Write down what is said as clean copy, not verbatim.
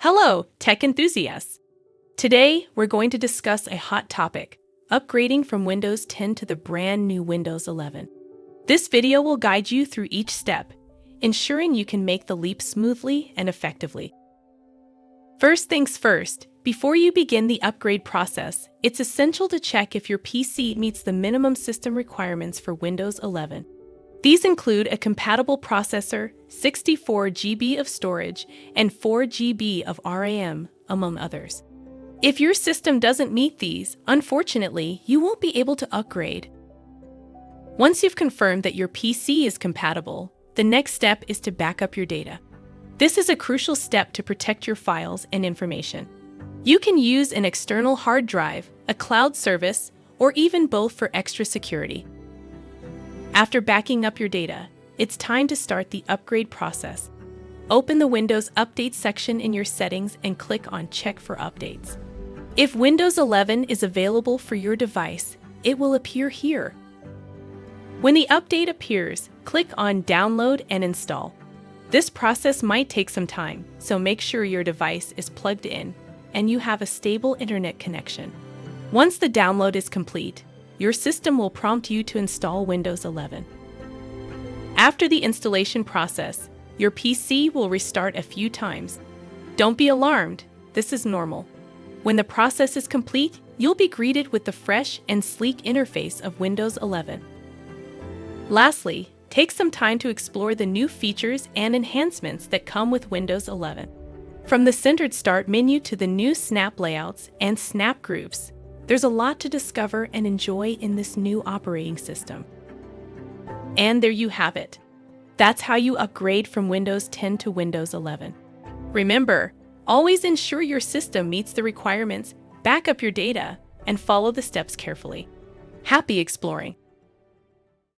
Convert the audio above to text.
Hello, tech enthusiasts! Today, we're going to discuss a hot topic, upgrading from Windows 10 to the brand new Windows 11. This video will guide you through each step, ensuring you can make the leap smoothly and effectively. First things first, before you begin the upgrade process, it's essential to check if your PC meets the minimum system requirements for Windows 11. These include a compatible processor, 64 GB of storage, and 4 GB of RAM, among others. If your system doesn't meet these, unfortunately, you won't be able to upgrade. Once you've confirmed that your PC is compatible, the next step is to back up your data. This is a crucial step to protect your files and information. You can use an external hard drive, a cloud service, or even both for extra security. After backing up your data, it's time to start the upgrade process. Open the Windows Update section in your settings and click on Check for Updates. If Windows 11 is available for your device, it will appear here. When the update appears, click on Download and Install. This process might take some time, so make sure your device is plugged in and you have a stable internet connection. Once the download is complete, your system will prompt you to install Windows 11. After the installation process, your PC will restart a few times. Don't be alarmed, this is normal. When the process is complete, you'll be greeted with the fresh and sleek interface of Windows 11. Lastly, take some time to explore the new features and enhancements that come with Windows 11. From the centered Start menu to the new Snap layouts and Snap groups, there's a lot to discover and enjoy in this new operating system. And there you have it. That's how you upgrade from Windows 10 to Windows 11. Remember, always ensure your system meets the requirements, back up your data, and follow the steps carefully. Happy exploring!